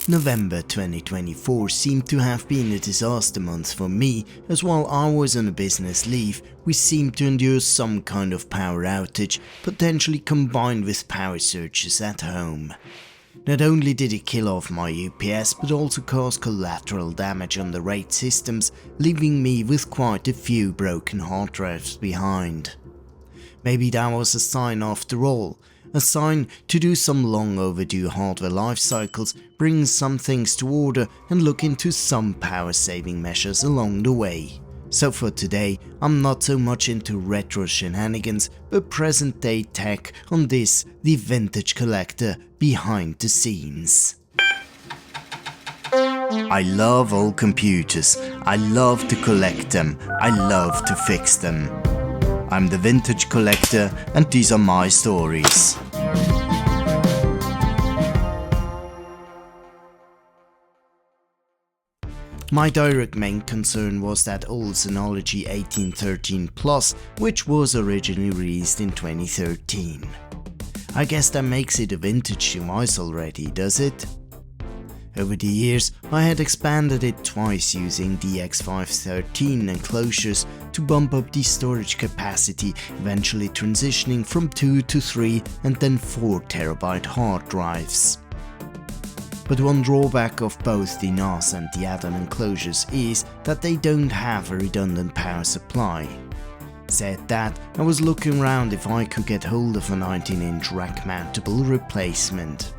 November 2024 seemed to have been a disaster month for me, as while I was on a business leave, we seemed to endure some kind of power outage, potentially combined with power surges at home. Not only did it kill off my UPS, but also caused collateral damage on the RAID systems, leaving me with quite a few broken hard drives behind. Maybe that was a sign after all. A sign to do some long overdue hardware life cycles, bring some things to order and look into some power saving measures along the way. So for today, I'm not so much into retro shenanigans, but present day tech on this, the Vintage Collector behind the scenes. I love old computers, I love to collect them, I love to fix them. I'm the Vintage Collector and these are my stories. My direct main concern was that old Synology 1813 Plus, which was originally released in 2013. I guess that makes it a vintage device already, does it? Over the years, I had expanded it twice using DX513 enclosures to bump up the storage capacity, eventually transitioning from 2 to 3 and then 4 TB hard drives. But one drawback of both the NAS and the add-on enclosures is that they don't have a redundant power supply. Said that, I was looking around if I could get hold of a 19-inch rack-mountable replacement.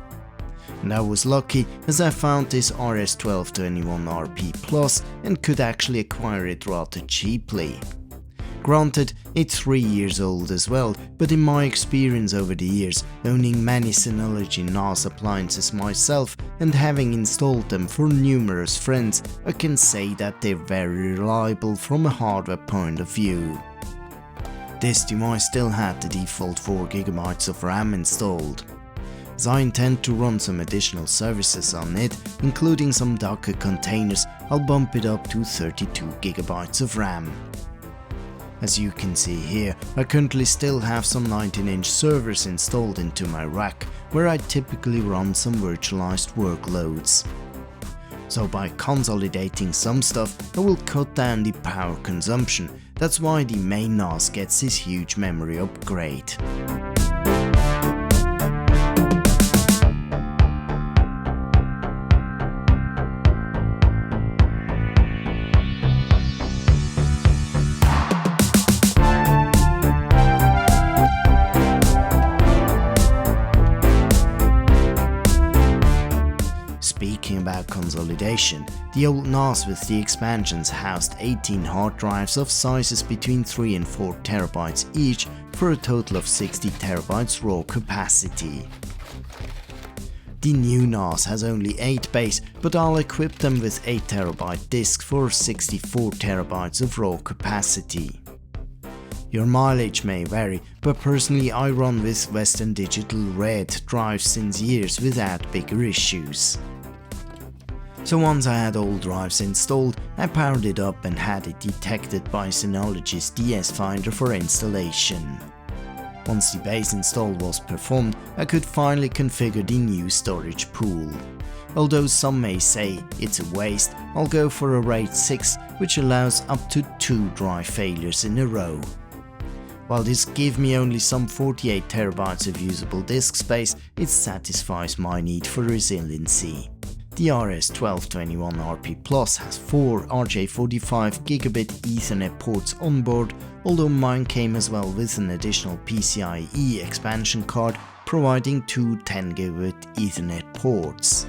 And I was lucky as I found this RS1221RP Plus and could actually acquire it rather cheaply. Granted, it's 3 years old as well, but in my experience over the years, owning many Synology NAS appliances myself and having installed them for numerous friends, I can say that they're very reliable from a hardware point of view. This device still had the default 4GB of RAM installed. As I intend to run some additional services on it, including some Docker containers, I'll bump it up to 32GB of RAM. As you can see here, I currently still have some 19-inch servers installed into my rack, where I typically run some virtualized workloads. So by consolidating some stuff, I will cut down the power consumption. That's why the main NAS gets this huge memory upgrade. Speaking about consolidation, the old NAS with the expansions housed 18 hard drives of sizes between 3 and 4 TB each for a total of 60 TB raw capacity. The new NAS has only 8 bays, but I'll equip them with 8 TB disks for 64 TB of raw capacity. Your mileage may vary, but personally I run with Western Digital Red drives since years without bigger issues. So once I had all drives installed, I powered it up and had it detected by Synology's DS Finder for installation. Once the base install was performed, I could finally configure the new storage pool. Although some may say it's a waste, I'll go for a RAID 6, which allows up to 2 drive failures in a row. While this gives me only some 48 TB of usable disk space, it satisfies my need for resiliency. The RS1221RP Plus has 4 RJ45 Gigabit Ethernet ports on board, although mine came as well with an additional PCIe expansion card providing 2 10GB Ethernet ports.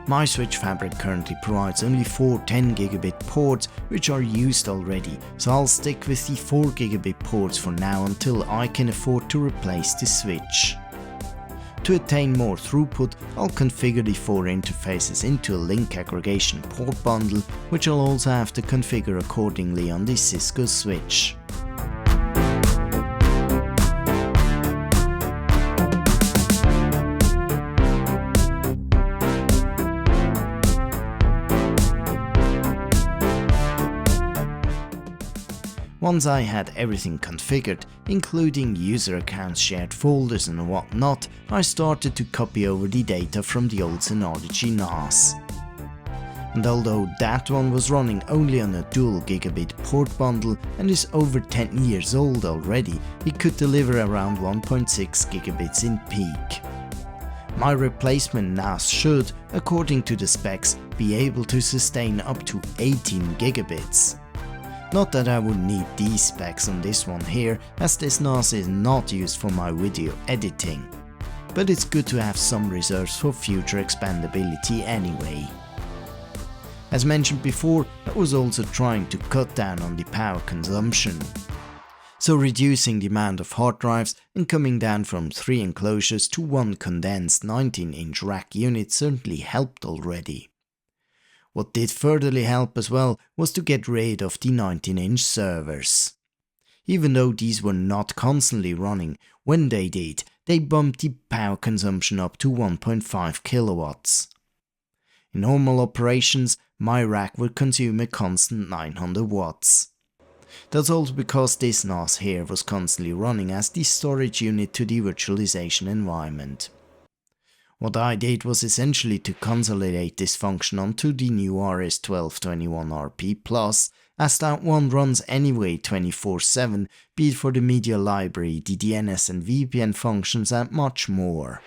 My switch fabric currently provides only 4 10GB ports, which are used already, so I'll stick with the 4GB ports for now until I can afford to replace the switch. To attain more throughput, I'll configure the 4 interfaces into a link aggregation port bundle, which I'll also have to configure accordingly on the Cisco switch. Once I had everything configured, including user accounts, shared folders and whatnot, I started to copy over the data from the old Synology NAS. And although that one was running only on a dual gigabit port bundle and is over 10 years old already, it could deliver around 1.6 gigabits in peak. My replacement NAS should, according to the specs, be able to sustain up to 18 gigabits. Not that I would need these specs on this one here, as this NAS is not used for my video editing. But it's good to have some reserves for future expandability anyway. As mentioned before, I was also trying to cut down on the power consumption. So reducing the amount of hard drives and coming down from 3 enclosures to 1 condensed 19-inch rack unit certainly helped already. What did furtherly help as well was to get rid of the 19-inch servers. Even though these were not constantly running, when they did, they bumped the power consumption up to 1.5 kilowatts. In normal operations, my rack would consume a constant 900 watts. That's also because this NAS here was constantly running as the storage unit to the virtualization environment. What I did was essentially to consolidate this function onto the new RS-1221RP+, as that one runs anyway 24/7, be it for the media library, the DNS and VPN functions and much more.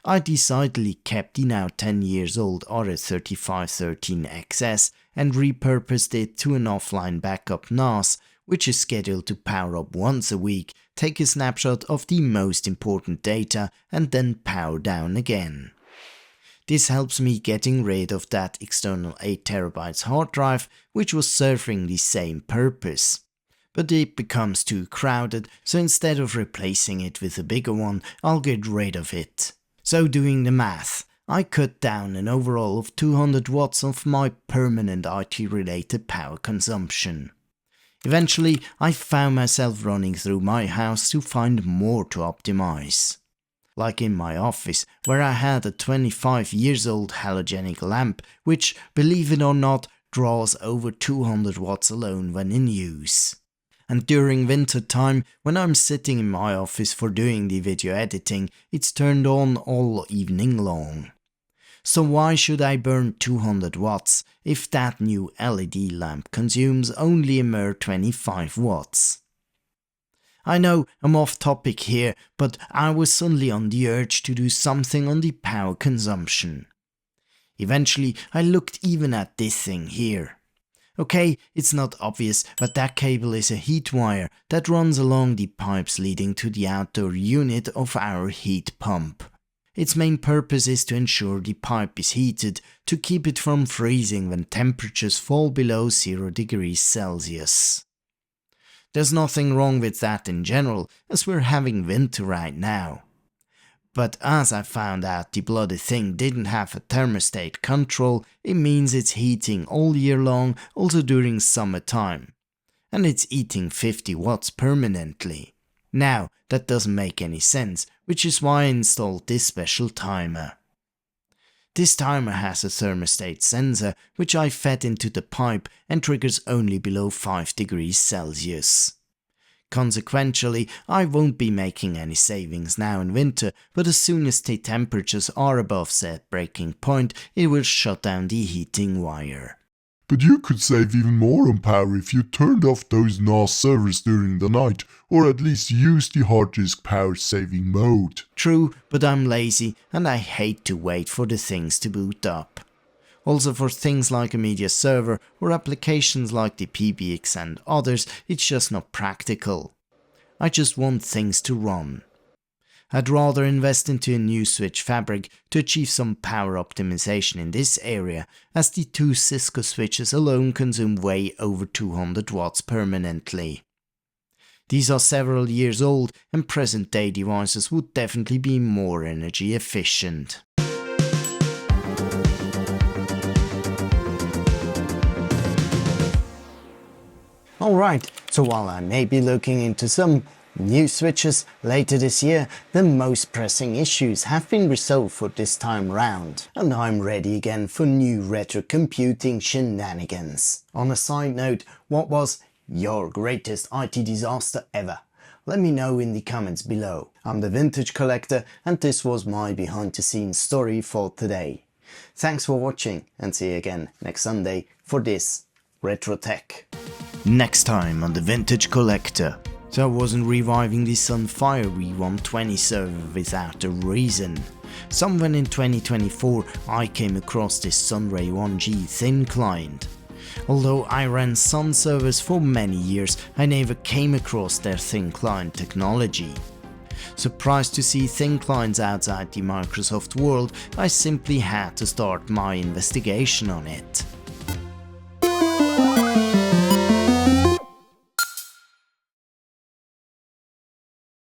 I decidedly kept the now 10 years old RS-3513XS and repurposed it to an offline backup NAS, which is scheduled to power up once a week, take a snapshot of the most important data and then power down again. This helps me getting rid of that external 8TB hard drive, which was serving the same purpose. But it becomes too crowded, so instead of replacing it with a bigger one, I'll get rid of it. So doing the math, I cut down an overall of 200 watts of my permanent IT related power consumption. Eventually, I found myself running through my house to find more to optimize. Like in my office, where I had a 25 years old halogenic lamp, which, believe it or not, draws over 200 watts alone when in use. And during winter time, when I'm sitting in my office for doing the video editing, it's turned on all evening long. So why should I burn 200 watts if that new LED lamp consumes only a mere 25 watts? I know I'm off topic here, but I was suddenly on the urge to do something on the power consumption. Eventually I looked even at this thing here. Okay, it's not obvious, but that cable is a heat wire that runs along the pipes leading to the outdoor unit of our heat pump. Its main purpose is to ensure the pipe is heated to keep it from freezing when temperatures fall below 0 degrees Celsius. There's nothing wrong with that in general, as we're having winter right now. But as I found out the bloody thing didn't have a thermostat control, it means it's heating all year long, also during summertime. And it's eating 50 watts permanently. Now, that doesn't make any sense, which is why I installed this special timer. This timer has a thermostat sensor, which I fed into the pipe and triggers only below 5 degrees Celsius. Consequently, I won't be making any savings now in winter, but as soon as the temperatures are above said breaking point, it will shut down the heating wire. But you could save even more on power if you turned off those NAS servers during the night, or at least use the hard disk power saving mode. True, but I'm lazy and I hate to wait for the things to boot up. Also for things like a media server or applications like the PBX and others, it's just not practical. I just want things to run. I'd rather invest into a new switch fabric to achieve some power optimization in this area, as the 2 Cisco switches alone consume way over 200 watts permanently. These are several years old and present day devices would definitely be more energy efficient. Alright, so while I may be looking into some new switches later this year, the most pressing issues have been resolved for this time round, and I'm ready again for new retro computing shenanigans. On a side note, what was your greatest IT disaster ever? Let me know in the comments below. I'm the Vintage Collector and this was my behind the scenes story for today. Thanks for watching and see you again next Sunday for this Retro Tech. Next time on the Vintage Collector. So I wasn't reviving the Sunfire V120 server without a reason. Somewhere in 2024 I came across this Sunray 1G thin client. Although I ran Sun servers for many years, I never came across their thin client technology. Surprised to see thin clients outside the Microsoft world, I simply had to start my investigation on it.